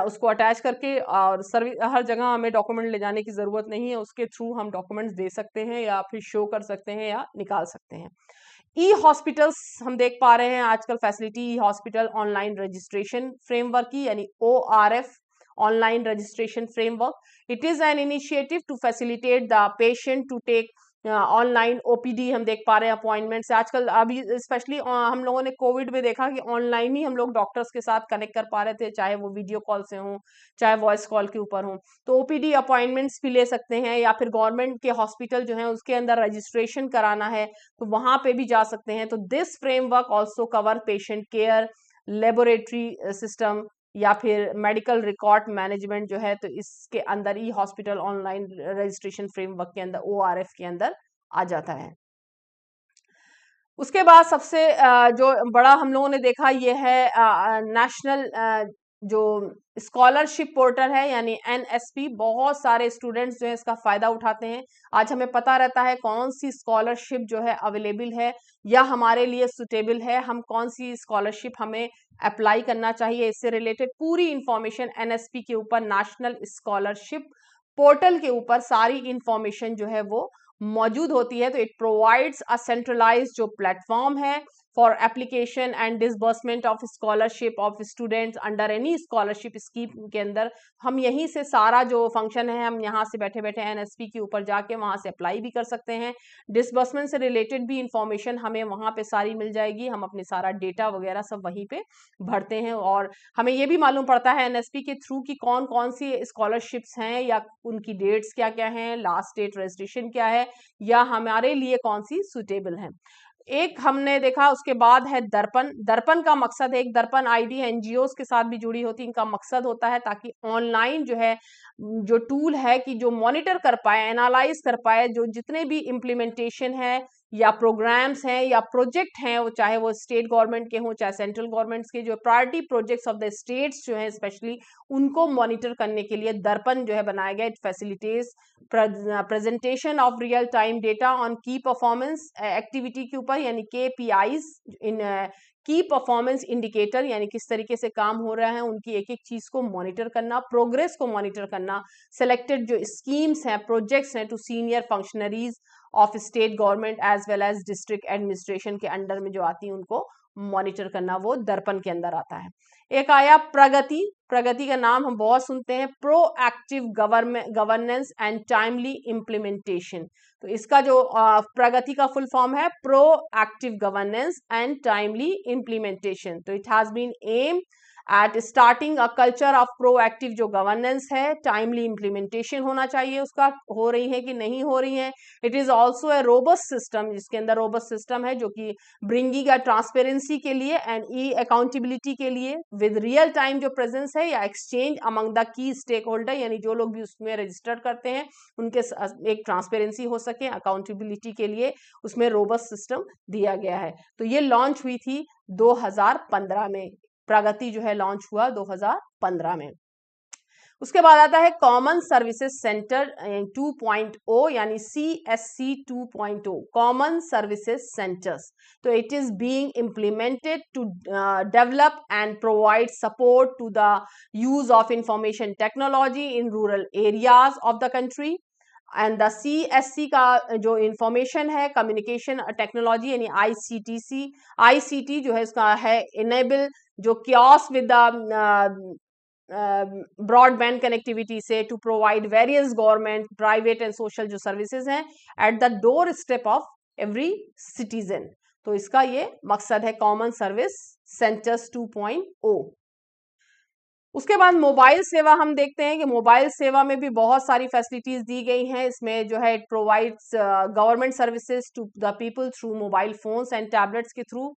उसको अटैच करके, और सर्विस हर जगह हमें डॉक्यूमेंट ले जाने की जरूरत नहीं है, उसके थ्रू हम डॉक्यूमेंट्स दे सकते हैं या फिर शो कर सकते हैं या निकाल सकते हैं। ई हॉस्पिटल्स हम देख पा रहे हैं आजकल facility, e hospital online registration framework की, यानी ORF online registration framework. It is an initiative to facilitate the patient to take online OPD हम देख पा रहे हैं अपॉइंटमेंट से। आजकल अभी स्पेशली हम लोगों ने कोविड में देखा कि ऑनलाइन ही हम लोग डॉक्टर्स के साथ कनेक्ट कर पा रहे थे, चाहे वो वीडियो कॉल से हों, चाहे वॉइस कॉल के ऊपर हों। तो ओपीडी अपॉइंटमेंट्स भी ले सकते हैं, या फिर गवर्नमेंट के हॉस्पिटल जो है उसके अंदर रजिस्ट्रेशन कराना है तो वहां पे भी जा सकते हैं। तो this framework also cover patient care, laboratory system, या फिर मेडिकल रिकॉर्ड मैनेजमेंट जो है, तो इसके अंदर ई हॉस्पिटल ऑनलाइन रजिस्ट्रेशन फ्रेमवर्क के अंदर, ओआरएफ के अंदर आ जाता है। उसके बाद सबसे जो बड़ा हम लोगों ने देखा ये है नेशनल जो स्कॉलरशिप पोर्टल है यानी एनएसपी। बहुत सारे स्टूडेंट्स जो है इसका फायदा उठाते हैं। आज हमें पता रहता है कौन सी स्कॉलरशिप जो है अवेलेबल है या हमारे लिए सुटेबल है, हम कौन सी स्कॉलरशिप हमें अप्लाई करना चाहिए। इससे रिलेटेड पूरी इंफॉर्मेशन एनएसपी के ऊपर, नेशनल स्कॉलरशिप पोर्टल के ऊपर सारी इंफॉर्मेशन जो है वो मौजूद होती है। तो इट प्रोवाइड्स अ सेंट्रलाइज्ड जो प्लेटफॉर्म है for application and disbursement of scholarship of students under any scholarship scheme के अंदर। हम यहीं से सारा जो फंक्शन है, हम यहाँ से बैठे बैठे एनएसपी के ऊपर जाके वहां से अप्लाई भी कर सकते हैं। डिसबर्समेंट से रिलेटेड भी इंफॉर्मेशन हमें वहां पे सारी मिल जाएगी। हम अपने सारा डेटा वगैरह सब वहीं पे भरते हैं और हमें ये भी मालूम पड़ता है एनएसपी के थ्रू कि कौन कौन सी स्कॉलरशिप्स हैं या उनकी डेट्स क्या क्या हैं, लास्ट डेट रजिस्ट्रेशन क्या है, या हमारे लिए कौन सी सुटेबल है। एक हमने देखा, उसके बाद है दर्पण। दर्पण का मकसद है, एक दर्पण आईडी एनजीओ के साथ भी जुड़ी होती है। इनका मकसद होता है ताकि ऑनलाइन जो है जो टूल है कि जो मॉनिटर कर पाए, एनालाइज कर पाए, जो जितने भी इम्प्लीमेंटेशन है या प्रोग्राम्स हैं या प्रोजेक्ट हैं, वो चाहे वो स्टेट गवर्नमेंट के हों चाहे सेंट्रल गवर्नमेंट्स के, जो priority projects of the states जो है स्पेशली, उनको मॉनिटर करने के लिए दर्पण जो है बनाया गया। It facilitates presentation of real time data on की परफॉर्मेंस एक्टिविटी के ऊपर, यानी KPIs इन की परफॉर्मेंस इंडिकेटर, यानी किस तरीके से काम हो रहा है उनकी एक एक चीज को मॉनिटर करना, प्रोग्रेस को मॉनिटर करना, सिलेक्टेड जो स्कीम्स हैं, प्रोजेक्ट्स हैं, to senior functionaries of state government as well as district administration के अंडर में जो आती हैं उनको मॉनिटर करना, वो दर्पण के अंदर आता है। एक आया प्रगति। प्रगति का नाम हम बहुत सुनते हैं, proactive governance and timely implementation. तो इसका जो प्रगति का फुल फॉर्म है proactive governance and timely implementation. तो it has been aimed at starting a culture of proactive जो गवर्नेंस है, टाइमली इम्प्लीमेंटेशन होना चाहिए उसका, हो रही है कि नहीं हो रही है। It is also a robust system, जिसके अंदर रोबस्ट सिस्टम है जो कि ब्रिंगिंग अ ट्रांसपेरेंसी के लिए एंड ई अकाउंटेबिलिटी के लिए विद रियल टाइम जो प्रेजेंस है या exchange among the key stakeholder, यानी जो लोग भी उसमें रजिस्टर करते हैं उनके एक ट्रांसपेरेंसी हो सके, अकाउंटेबिलिटी के लिए उसमें रोबस्ट सिस्टम दिया गया है। तो ये लॉन्च हुई थी 2015 में, प्रगति जो है लॉन्च हुआ 2015 में। उसके बाद आता है कॉमन सर्विसेज सेंटर 2.0 यानी CSC 2.0, कॉमन सर्विसेज सेंटर्स। तो it is being implemented to develop and provide support to the use of information technology in rural areas of the country. And the CSC का जो information है communication technology यानी ICT जो है इसका है enable जो kiosk with the broadband connectivity से to provide various government, private and social जो सर्विसेज हैं at the doorstep of every citizen. तो इसका ये मकसद है कॉमन सर्विस सेंटर्स 2.0। उसके बाद मोबाइल सेवा हम देखते हैं कि मोबाइल सेवा में भी बहुत सारी फैसिलिटीज दी गई हैं। इसमें जो है it provides government services to the people through mobile phones and tablets के थ्रू,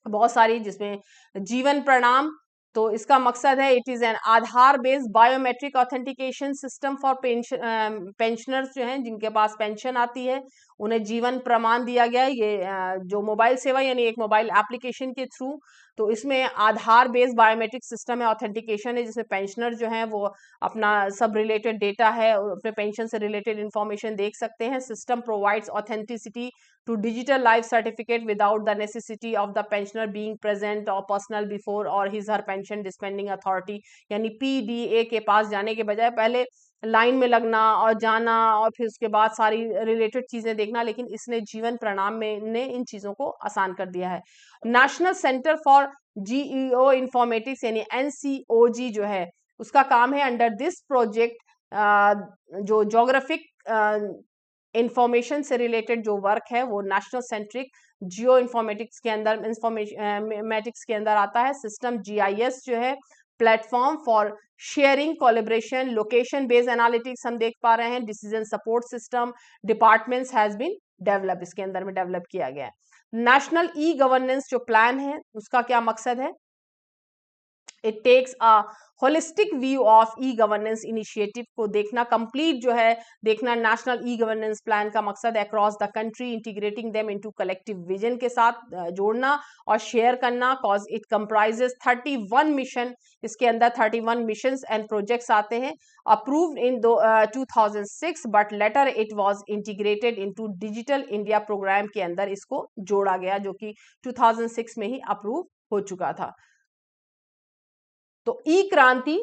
बहुत सारी, जिसमें जीवन प्रणाम। तो इसका मकसद है it is an Aadhaar based biometric authentication system for pensioners जो हैं जिनके पास पेंशन आती है उन्हें जीवन प्रमाण दिया गया है। ये जो मोबाइल सेवा यानी एक मोबाइल एप्लीकेशन के थ्रू, तो इसमें आधार बेस्ड बायोमेट्रिक सिस्टम है, ऑथेंटिकेशन है, जिसमें पेंशनर जो हैं वो अपना सब रिलेटेड डेटा है, अपने पेंशन से रिलेटेड इंफॉर्मेशन देख सकते हैं। System provides authenticity to digital life certificate without the necessity of the pensioner being present or personal before or his her pension dispensing authority, यानी PDA के पास जाने के बजाय पहले लाइन में लगना और जाना और फिर उसके बाद सारी रिलेटेड चीजें देखना, लेकिन इसने जीवन प्रणाम में ने इन चीजों को आसान कर दिया है। National centre for GEO informatics यानी NCOG जो है उसका काम है अंडर दिस प्रोजेक्ट जो जोग्राफिक इंफॉर्मेशन से रिलेटेड जो वर्क है वो नेशनल सेंट्रिक जियो इंफॉर्मेटिक्स के अंदर, इंफॉर्मेटिक्स के अंदर आता है। सिस्टम GIS जो है platform for sharing collaboration, location based analytics हम देख पा रहे हैं। Decision support system departments has been develop, इसके अंदर में डेवलप किया गया है। नेशनल ई गवर्नेंस जो प्लान है उसका क्या मकसद है? It takes a holistic view of e governance initiative को देखना, कंप्लीट जो है देखना नेशनल ई गवर्नेंस प्लान का मकसद across the country, integrating them into collective vision के साथ जोड़ना और शेयर करना। कॉज इट कंप्राइजेस 31 मिशन, इसके अंदर 31 मिशंस एंड प्रोजेक्ट्स आते हैं। Approved in 2006 but later it was integrated into digital India program के अंदर इसको जोड़ा गया, जो कि 2006 में ही अप्रूव हो चुका था। तो ई क्रांति,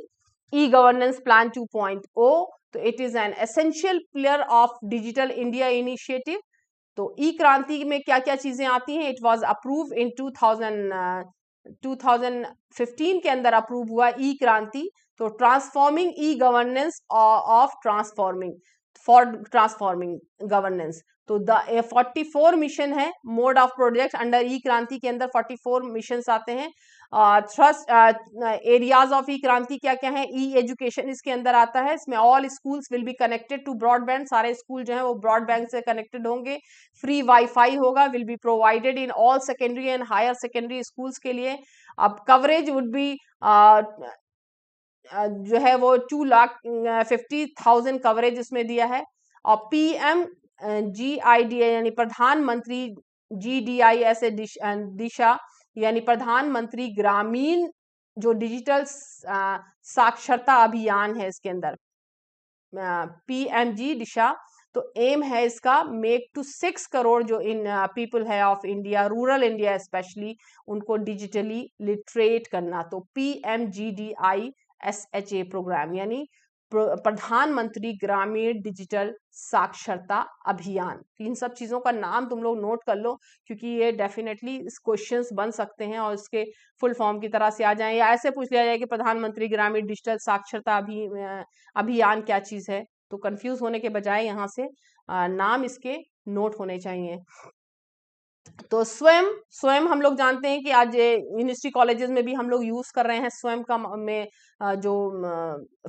ई गवर्नेंस प्लान 2.0, तो it is an essential pillar of digital India initiative. तो ई क्रांति में क्या क्या चीजें आती हैं? इट वाज अप्रूव इन 2015 के अंदर अप्रूव हुआ ई क्रांति। तो transforming e governance of transforming governance. तो द 44 मिशन है मोड ऑफ प्रोजेक्ट अंडर ई क्रांति के अंदर 44 मिशन आते हैं। थ्रस्ट एरियाज ऑफ ई क्रांति क्या क्या है? ई एजुकेशन इसके अंदर आता है, इसमें all schools will be connected to broadband, सारे स्कूल जो है वो ब्रॉडबैंड से कनेक्टेड होंगे। फ्री वाईफाई होगा, will be provided in all secondary and higher secondary schools के लिए। अब कवरेज वुड बी जो है वो 2,50,000 कवरेज इसमें दिया है। और PMGID यानी प्रधानमंत्री GDI ऐसे दिशा यानी प्रधानमंत्री ग्रामीण जो डिजिटल साक्षरता अभियान है, इसके अंदर PMG दिशा। तो एम है इसका मेक टू 6 करोड़ जो इन पीपल है of India, rural India specially, उनको डिजिटली लिटरेट करना। तो PMGDI-SHA प्रोग्राम यानी प्रधानमंत्री ग्रामीण डिजिटल साक्षरता अभियान। इन सब चीजों का नाम तुम लोग नोट कर लो, क्योंकि ये डेफिनेटली क्वेश्चंस बन सकते हैं और इसके फुल फॉर्म की तरह से आ जाए, या ऐसे पूछ लिया जाए कि प्रधानमंत्री ग्रामीण डिजिटल साक्षरता अभियान क्या चीज है। तो कंफ्यूज होने के बजाय यहाँ से नाम इसके नोट होने चाहिए। तो स्वयं हम लोग जानते हैं कि आज यूनिवर्सिटी कॉलेजेस में भी हम लोग यूज कर रहे हैं स्वयं का में जो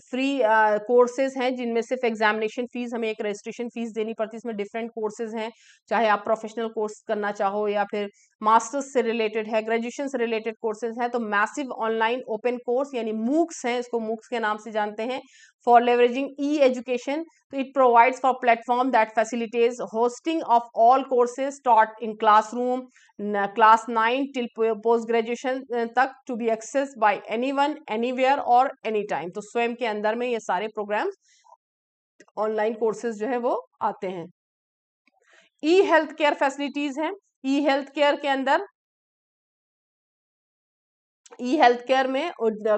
फ्री कोर्सेज हैं, जिनमें सिर्फ एग्जामिनेशन फीस, हमें एक रजिस्ट्रेशन फीस देनी पड़ती है। इसमें डिफरेंट कोर्सेज हैं, चाहे आप प्रोफेशनल कोर्स करना चाहो या फिर मास्टर्स से रिलेटेड है, ग्रेजुएशन से रिलेटेड कोर्सेज हैं। तो मैसिव ऑनलाइन ओपन कोर्स यानी मूक्स हैं, इसको मूक्स के नाम से जानते हैं, फॉर लेवरेजिंग ई एजुकेशन। तो it provides for platform that facilitates hosting of all courses taught in classroom class 9 till post graduation तक, to be access by anyone anywhere और एनी टाइम। तो स्वयं के अंदर में ये सारे प्रोग्राम्स ऑनलाइन कोर्सेज जो है वो आते हैं। ई हेल्थ केयर फैसिलिटीज हैं। ई हेल्थ केयर के अंदर ई हेल्थ केयर में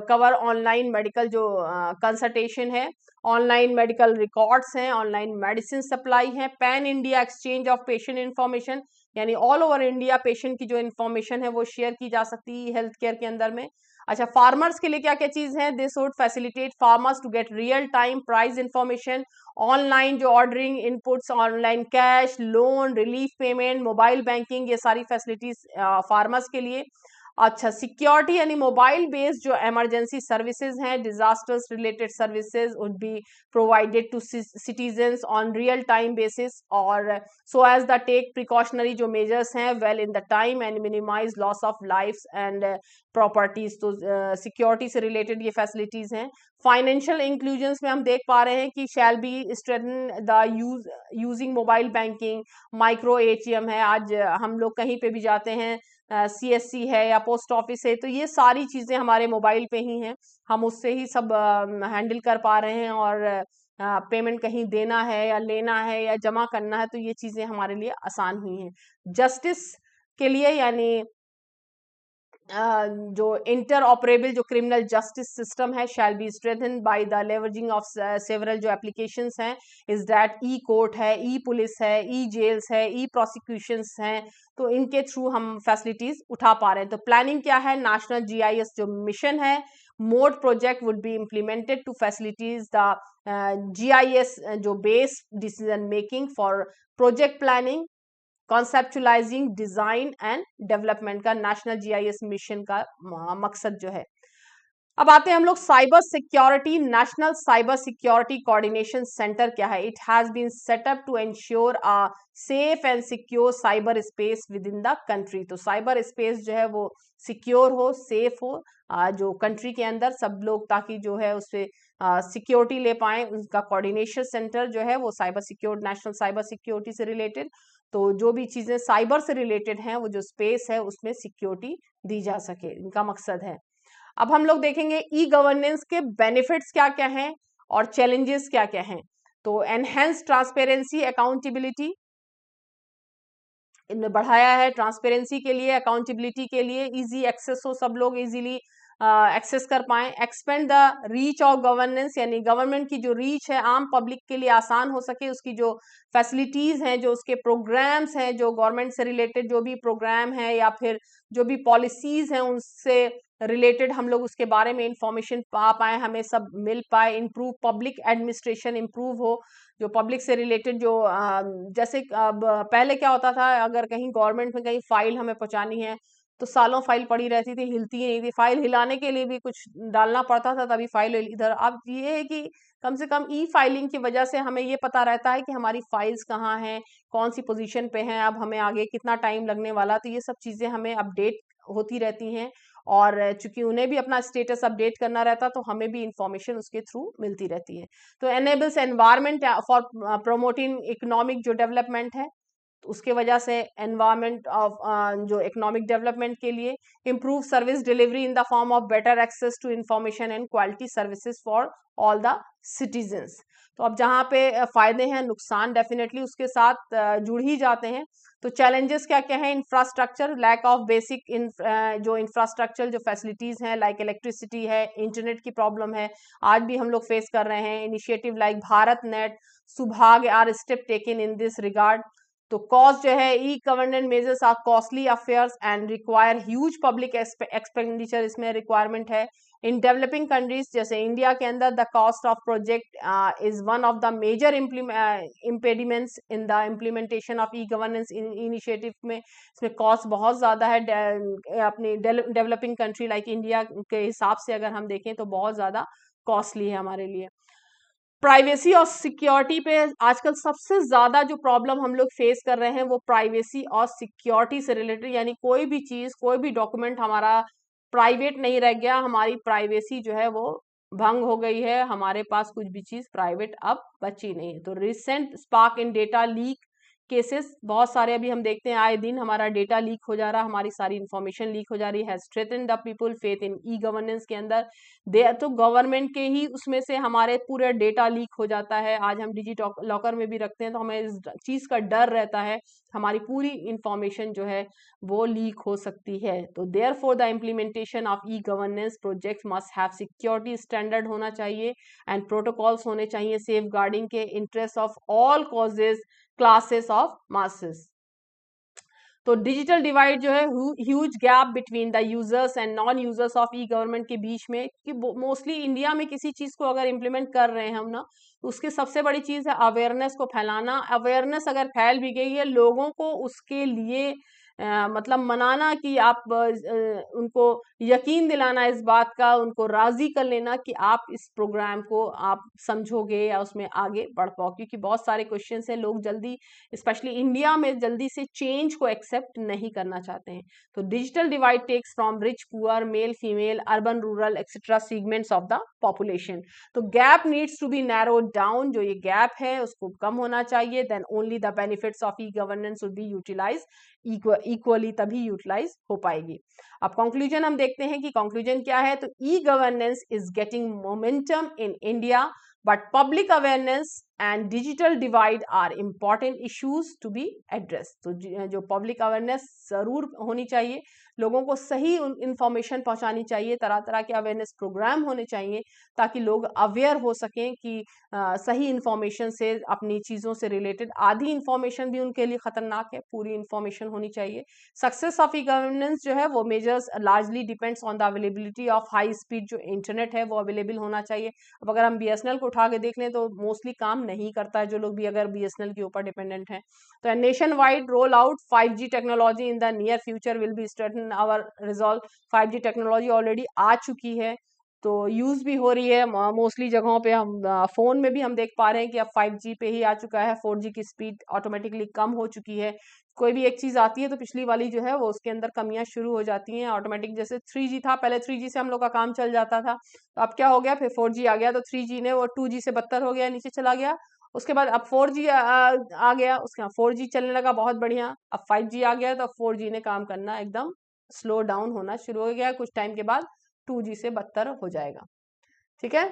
कवर ऑनलाइन मेडिकल जो कंसल्टेशन है, ऑनलाइन मेडिकल रिकॉर्ड्स हैं, ऑनलाइन मेडिसिन सप्लाई है, pan India exchange of patient information यानी ऑल ओवर इंडिया पेशेंट की जो इंफॉर्मेशन है वो शेयर की जा सकती है हेल्थ केयर के अंदर में। अच्छा, फार्मर्स के लिए क्या क्या चीज है? This would facilitate farmers to get real time price information, online जो ordering inputs, online cash, loan, relief payment, mobile banking, ये सारी फैसिलिटीज फार्मर्स के लिए। अच्छा, सिक्योरिटी यानी मोबाइल बेस्ड जो इमरजेंसी सर्विसेज हैं, disasters related services would be provided to citizens on real time basis, और so as the take precautionary जो मेजर्स हैं well in the time and minimise loss of lives and properties. तो security से related ये facilities हैं। Financial inclusion में हम देख पा रहे हैं कि shall be strengthen the using mobile banking, micro ATM है, आज हम लोग कहीं पे भी जाते हैं, CSC है या पोस्ट ऑफिस है, तो ये सारी चीजें हमारे मोबाइल पे ही हैं, हम उससे ही सब हैंडल कर पा रहे हैं। और पेमेंट कहीं देना है या लेना है या जमा करना है, तो ये चीजें हमारे लिए आसान हुई हैं। जस्टिस के लिए यानी जो इंटर ऑपरेबल जो क्रिमिनल जस्टिस सिस्टम है shall be strengthened by the leveraging of several जो एप्लीकेशंस हैं, इज दैट ई कोर्ट है, ई पुलिस है, ई जेल्स है, ई प्रोसिक्यूशंस हैं, तो इनके थ्रू हम फैसिलिटीज उठा पा रहे हैं। तो प्लानिंग क्या है, नेशनल GIS जो मिशन है, mode project would be implemented to facilities the GIS जो base decision making for project planning, conceptualising, design and development का नेशनल GIS मिशन का मकसद जो है। अब आते हैं हम लोग cyber security. National cyber security coordination centre क्या है? It has been set up to ensure a safe and secure cyber space within the country. तो साइबर स्पेस जो है वो सिक्योर हो, सेफ हो, जो कंट्री के अंदर सब लोग ताकि जो है उससे सिक्योरिटी ले पाए। उनका कोऑर्डिनेशन सेंटर जो है वो cyber secure, national cyber security से रिलेटेड, तो जो भी चीजें साइबर से रिलेटेड हैं वो जो स्पेस है उसमें सिक्योरिटी दी जा सके, इनका मकसद है। अब हम लोग देखेंगे ई गवर्नेंस के बेनिफिट्स क्या क्या हैं और चैलेंजेस क्या क्या हैं। तो एनहेंस ट्रांसपेरेंसी, अकाउंटेबिलिटी, इनमें बढ़ाया है ट्रांसपेरेंसी के लिए, अकाउंटेबिलिटी के लिए, इजी एक्सेस हो, सब लोग इजीली एक्सेस कर पाए। Expand the reach of governance, यानी गवर्नमेंट की जो रीच है आम पब्लिक के लिए आसान हो सके, उसकी जो फैसिलिटीज हैं, जो उसके प्रोग्राम्स हैं, जो गवर्नमेंट से रिलेटेड जो भी प्रोग्राम है या फिर जो भी पॉलिसीज हैं उनसे रिलेटेड हम लोग उसके बारे में इंफॉर्मेशन पा पाए, हमें सब मिल पाए। इम्प्रूव पब्लिक एडमिनिस्ट्रेशन, इम्प्रूव हो जो पब्लिक से रिलेटेड जो जैसे अब पहले क्या होता था, अगर कहीं गवर्नमेंट में कहीं फाइल हमें पहुंचानी है तो सालों फाइल पड़ी रहती थी, हिलती ही नहीं थी, फाइल हिलाने के लिए भी कुछ डालना पड़ता था तभी फाइल इधर। अब ये है कि कम से कम ई फाइलिंग की वजह से हमें ये पता रहता है कि हमारी फाइल्स कहाँ हैं, कौन सी पोजीशन पे हैं, अब हमें आगे कितना टाइम लगने वाला, तो ये सब चीजें हमें अपडेट होती रहती हैं। और चूंकि उन्हें भी अपना स्टेटस अपडेट करना रहता तो हमें भी इंफॉर्मेशन उसके थ्रू मिलती रहती है। तो enables environment for promoting economic जो डेवलपमेंट है, तो उसके वजह से एनवायरमेंट ऑफ जो इकोनॉमिक डेवलपमेंट के लिए। Improve service delivery in the form of better access to information and quality services for all the citizens. तो अब जहाँ पे फायदे हैं, नुकसान डेफिनेटली उसके साथ जुड़ ही जाते हैं। तो चैलेंजेस क्या क्या है? इंफ्रास्ट्रक्चर, लैक ऑफ बेसिक जो इंफ्रास्ट्रक्चर जो फैसिलिटीज हैं, लाइक इलेक्ट्रिसिटी है, इंटरनेट की प्रॉब्लम है, आज भी हम लोग फेस कर रहे हैं। इनिशिएटिव लाइक भारत नेट, सुभाग are step taken in this regard. तो कॉस्ट जो है, e governance measures are costly affairs and require huge public expenditure, इसमें रिक्वायरमेंट है। इन डेवलपिंग कंट्रीज जैसे इंडिया के अंदर, the cost of project is one of the major impediments in the implementation of e governance initiative में। इसमें cost बहुत ज्यादा है, अपनी डेवलपिंग कंट्री लाइक इंडिया के हिसाब से अगर हम देखें तो बहुत ज्यादा कॉस्टली है हमारे लिए। प्राइवेसी और सिक्योरिटी पे आजकल सबसे ज्यादा जो प्रॉब्लम हम लोग फेस कर रहे हैं वो प्राइवेसी और सिक्योरिटी से रिलेटेड, यानी कोई भी चीज, कोई भी डॉक्यूमेंट हमारा प्राइवेट नहीं रह गया, हमारी प्राइवेसी जो है वो भंग हो गई है, हमारे पास कुछ भी चीज प्राइवेट अब बची नहीं है। तो recent spark in data leak cases बहुत सारे अभी हम देखते हैं, आए दिन हमारा डेटा लीक हो जा रहा है, हमारी सारी इंफॉर्मेशन लीक हो जा रही है। Strengthen the people faith in e governance के अंदर दे, तो गवर्नमेंट के ही उसमें से हमारे पूरे डेटा लीक हो जाता है। आज हम डिजी लॉकर में भी रखते हैं तो हमें इस चीज का डर रहता है, हमारी पूरी इंफॉर्मेशन जो है वो लीक हो सकती है। तो there for the implementation of e governance project must have security standard होना चाहिए एंड प्रोटोकॉल्स होने चाहिए सेफ गार्डिंग के interest of all causes classes of masses. तो डिजिटल डिवाइड जो है, huge gap between the users and non users of e government के बीच में, कि मोस्टली इंडिया में किसी चीज को अगर इम्प्लीमेंट कर रहे हैं हम ना, तो उसकी सबसे बड़ी चीज है अवेयरनेस को फैलाना। अवेयरनेस अगर फैल भी गई है, लोगों को उसके लिए मतलब मनाना कि आप उनको यकीन दिलाना इस बात का, उनको राजी कर लेना कि आप इस प्रोग्राम को आप समझोगे या उसमें आगे बढ़ पाओ, क्योंकि बहुत सारे क्वेश्चंस हैं, लोग जल्दी, स्पेशली इंडिया में, जल्दी से चेंज को एक्सेप्ट नहीं करना चाहते हैं। तो digital divide takes from rich poor, male female, urban rural etcetera segments of the population. तो gap needs to be narrowed down, जो ये गैप है उसको कम होना चाहिए, then only the benefits of e governance would be utilise equally, तभी utilise हो पाएगी। अब कंक्लूजन हम देखते हैं कि कंक्लूजन क्या है। तो e governance is getting momentum in India, but public awareness and digital divide are important issues to be address. तो जो पब्लिक अवेयरनेस ज़रूर होनी चाहिए, लोगों को सही इंफॉर्मेशन पहुंचानी चाहिए, तरह तरह के अवेयरनेस प्रोग्राम होने चाहिए ताकि लोग अवेयर हो सकें कि सही इंफॉर्मेशन से, अपनी चीज़ों से रिलेटेड आधी इंफॉर्मेशन भी उनके लिए ख़तरनाक है, पूरी इंफॉर्मेशन होनी चाहिए। सक्सेस ऑफ ई गवर्नेंस जो है वो measures largely depends on the availability of high speed जो इंटरनेट है वो अवेलेबल होना चाहिए। अब अगर हम BSNL को उठा के देख लें तो मोस्टली काम नहीं करता है, जो लोग भी अगर BSNL के ऊपर डिपेंडेंट हैं। तो nationwide roll out 5G technology in the near future will be strengthen our resolve. 5G technology already आ चुकी है, तो यूज़ भी हो रही है मोस्टली जगहों पे। हम फ़ोन में भी हम देख पा रहे हैं कि अब 5G पे ही आ चुका है, 4G की स्पीड ऑटोमेटिकली कम हो चुकी है। कोई भी एक चीज़ आती है तो पिछली वाली जो है वो उसके अंदर कमियां शुरू हो जाती हैं ऑटोमेटिक। जैसे 3G था, पहले 3G से हम लोग का काम चल जाता था, तो अब क्या हो गया, फिर 4G आ गया, तो 3G ने वो 2G से बदतर हो गया, नीचे चला गया। उसके बाद अब 4G आ गया, उसके बाद 4G चलने लगा बहुत बढ़िया। अब 5G आ गया तो 4G ने काम करना एकदम स्लो डाउन होना शुरू हो गया, कुछ टाइम के बाद 2G से बदतर हो जाएगा। ठीक है,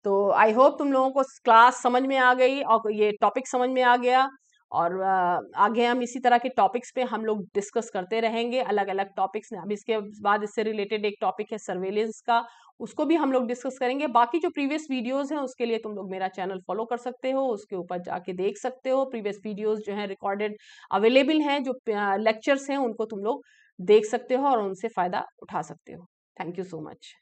तो आई होप तुम लोगों को क्लास समझ में आ गई और ये टॉपिक समझ में आ गया। और आगे हम इसी तरह के टॉपिक्स पे हम लोग डिस्कस करते रहेंगे, अलग अलग टॉपिक्स। अब इसके बाद इससे रिलेटेड एक टॉपिक है सर्वेलेंस का, उसको भी हम लोग डिस्कस करेंगे। बाकी जो प्रीवियस वीडियोस हैं उसके लिए तुम लोग मेरा चैनल फॉलो कर सकते हो, उसके ऊपर जाके देख सकते हो। प्रीवियस वीडियोस जो हैं रिकॉर्डेड अवेलेबल हैं, जो लेक्चर्स हैं उनको तुम लोग देख सकते हो और उनसे फ़ायदा उठा सकते हो। Thank you so much.